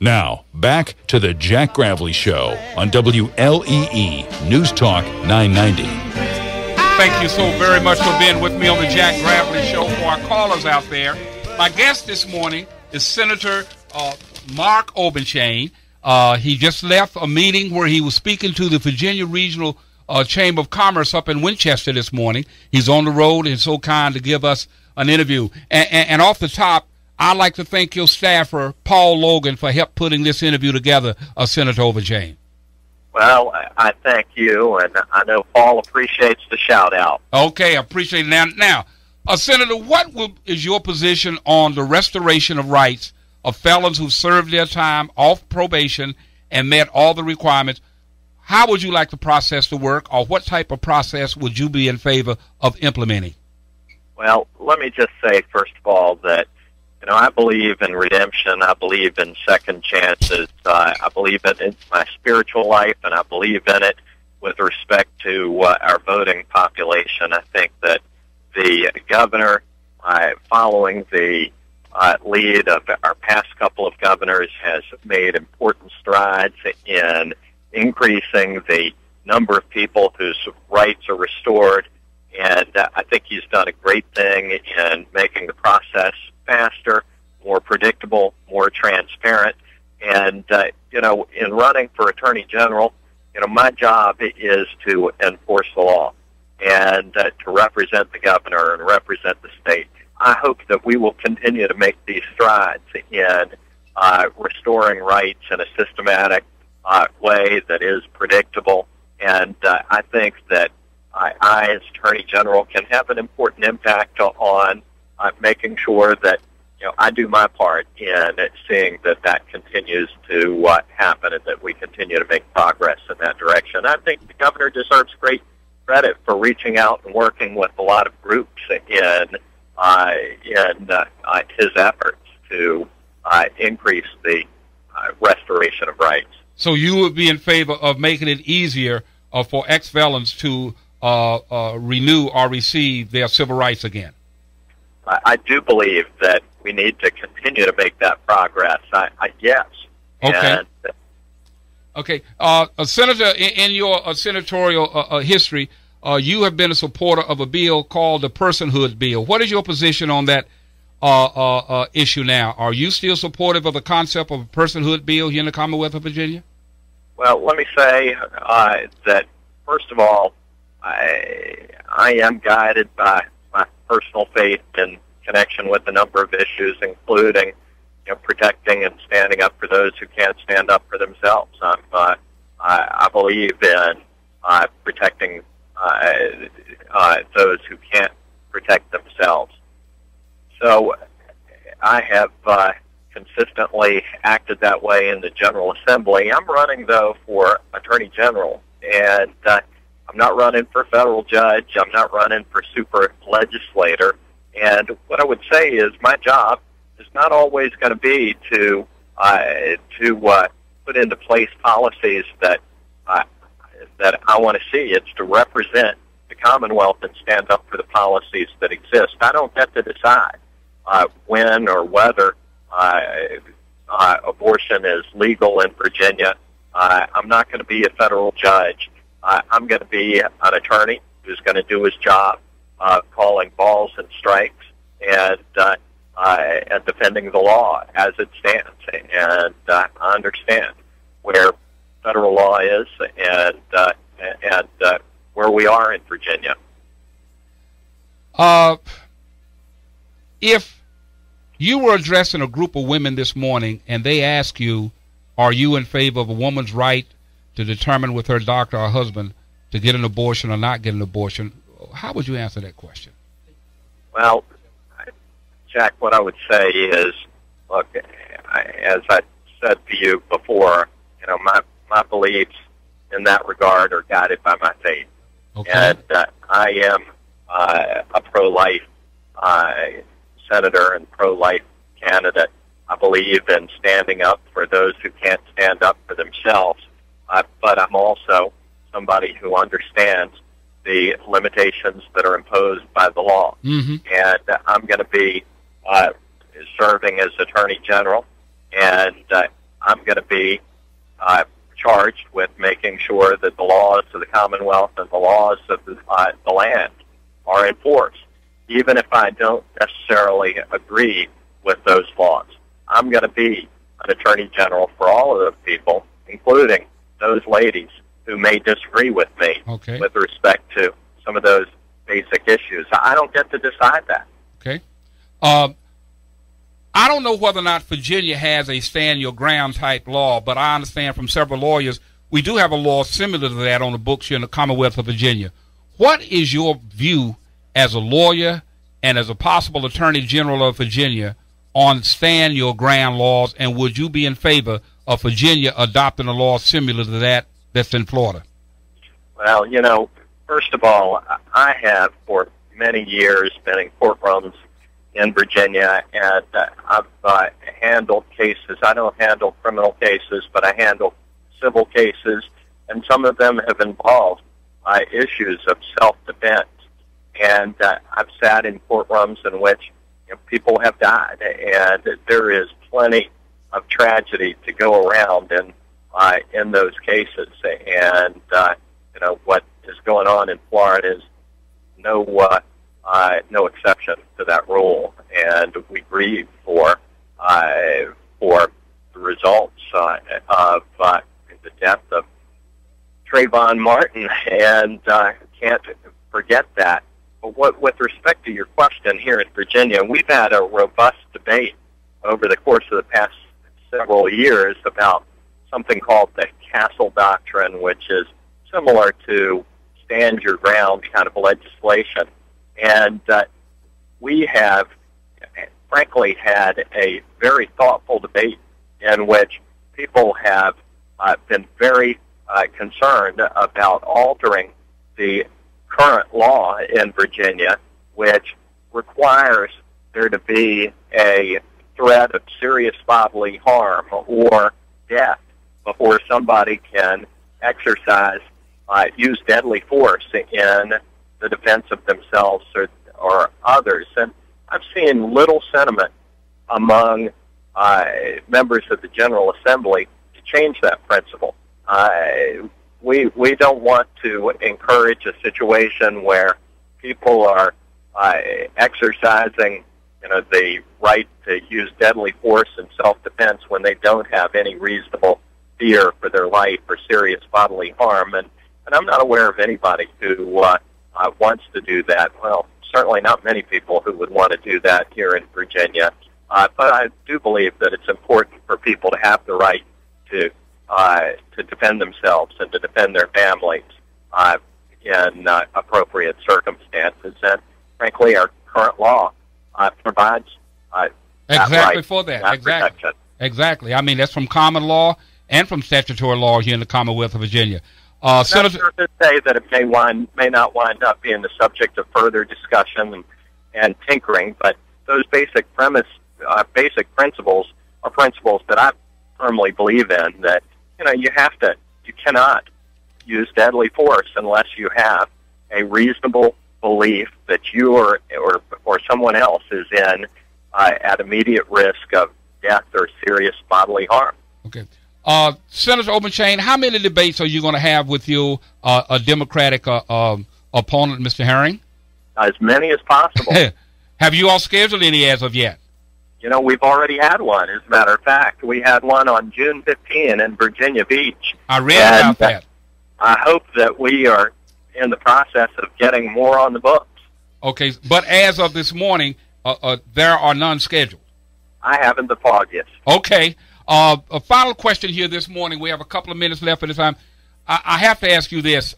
Now, back to the Jack Gravely Show on WLEE News Talk 990. Thank you so very much for being with me on the Jack Gravely Show. For our callers out there, my guest this morning is Senator Mark Obenshain. He just left a meeting where he was speaking to the Virginia Regional Chamber of Commerce up in Winchester this morning. He's on the road and so kind to give us an interview. And off the top, I'd like to thank your staffer, Paul Logan, for help putting this interview together, Senator Obenshain. Well, I thank you, and I know Paul appreciates the shout-out. Okay, I appreciate it. Now, Senator, what is your position on the restoration of rights of felons who served their time off probation and met all the requirements? How would you like the process to work, or what type of process would you be in favor of implementing? Well, let me just say, first of all, that I believe in redemption. I believe in second chances. I believe it in my spiritual life, and I believe in it with respect to our voting population. I think that the governor, following the lead of our past couple of governors, has made important strides in increasing the number of people whose rights are restored. And I think he's done a great thing in making the process faster, more predictable, more transparent. And, in running for Attorney General, my job is to enforce the law and to represent the governor and represent the state. I hope that we will continue to make these strides in restoring rights in a systematic way that is predictable. And I think that I, as Attorney General, can have an important impact on making sure that I do my part in seeing that continues to happen and that we continue to make progress in that direction. I think the governor deserves great credit for reaching out and working with a lot of groups in his efforts to increase the restoration of rights. So you would be in favor of making it easier for ex-felons to renew or receive their civil rights again? I do believe that we need to continue to make that progress. Yes. Okay. Okay. Senator, in your senatorial history, you have been a supporter of a bill called the Personhood Bill. What is your position on that issue now? Are you still supportive of the concept of a personhood bill here in the Commonwealth of Virginia? Well, let me say that, first of all, I am guided by my personal faith in connection with a number of issues, including protecting and standing up for those who can't stand up for themselves. I believe in protecting those who can't protect themselves. So I have consistently acted that way in the General Assembly. I'm running, though, for Attorney General, and I'm not running for federal judge. I'm not running for super legislator. And what I would say is my job is not always going to be to put into place policies that I want to see. It's to represent the Commonwealth and stand up for the policies that exist. I don't get to decide when or whether abortion is legal in Virginia. I'm not going to be a federal judge. I'm going to be an attorney who's going to do his job, calling balls and strikes and defending the law as it stands. And I understand where federal law is and where we are in Virginia. If you were addressing a group of women this morning and they ask you, are you in favor of a woman's right to determine with her doctor or husband to get an abortion or not get an abortion, how would you answer that question? Well, Jack, what I would say is, look, as I said to you before, my beliefs in that regard are guided by my faith. Okay. And I am a pro-life senator and pro-life candidate. I believe in standing up for those who can't stand up for themselves. But I'm also somebody who understands the limitations that are imposed by the law. Mm-hmm. And I'm going to be serving as Attorney General, and I'm going to be charged with making sure that the laws of the Commonwealth and the laws of the land are enforced, even if I don't necessarily agree with those laws. I'm going to be an attorney general for all of those people, including those ladies who may disagree with me with respect to some of those basic issues. I don't get to decide that. Okay. I don't know whether or not Virginia has a stand your ground type law, but I understand from several lawyers we do have a law similar to that on the books here in the Commonwealth of Virginia. What is your view as a lawyer and as a possible Attorney General of Virginia on stand your ground laws, and would you be in favor of Virginia adopting a law similar to that that's in Florida? Well, you know, first of all, I have for many years been in courtrooms in Virginia, and I've handled cases. I don't handle criminal cases, but I handle civil cases, and some of them have involved issues of self-defense. And I've sat in courtrooms in which people have died, and there is plenty of tragedy to go around in those cases. And you know, what is going on in Florida is no exception to that rule, and we grieve for the results of the death of Trayvon Martin, and can't forget that. But with respect to your question here in Virginia, we've had a robust debate over the course of the past several years about something called the Castle Doctrine, which is similar to stand your ground kind of legislation. And we have, frankly, had a very thoughtful debate in which people have been very concerned about altering the current law in Virginia, which requires there to be a threat of serious bodily harm or death before somebody can exercise, use deadly force in the defense of themselves or others. And I've seen little sentiment among members of the General Assembly to change that principle. We don't want to encourage a situation where people are exercising, the right to use deadly force in self-defense when they don't have any reasonable fear for their life or serious bodily harm. And I'm not aware of anybody who wants to do that. Well, certainly not many people who would want to do that here in Virginia. But I do believe that it's important for people to have the right to defend themselves and to defend their families in appropriate circumstances. And frankly, our current law provides exactly right, for that. Protection. Exactly. I mean, that's from common law and from statutory law here in the Commonwealth of Virginia. Senator, sure to say that it may not wind up being the subject of further discussion and tinkering, but those basic principles are principles that I firmly believe in. That you cannot use deadly force unless you have a reasonable belief that you or someone else is in at immediate risk of death or serious bodily harm. Okay. Senator Obenshain, how many debates are you going to have with your a Democratic opponent, Mr. Herring? As many as possible. Have you all scheduled any as of yet? We've already had one. As a matter of fact, we had one on June 15 in Virginia Beach. I read about that. I hope that we are in the process of getting more on the books. Okay, but as of this morning, there are none scheduled. I haven't the foggiest. Okay. A final question here this morning. We have a couple of minutes left at this time. I have to ask you this.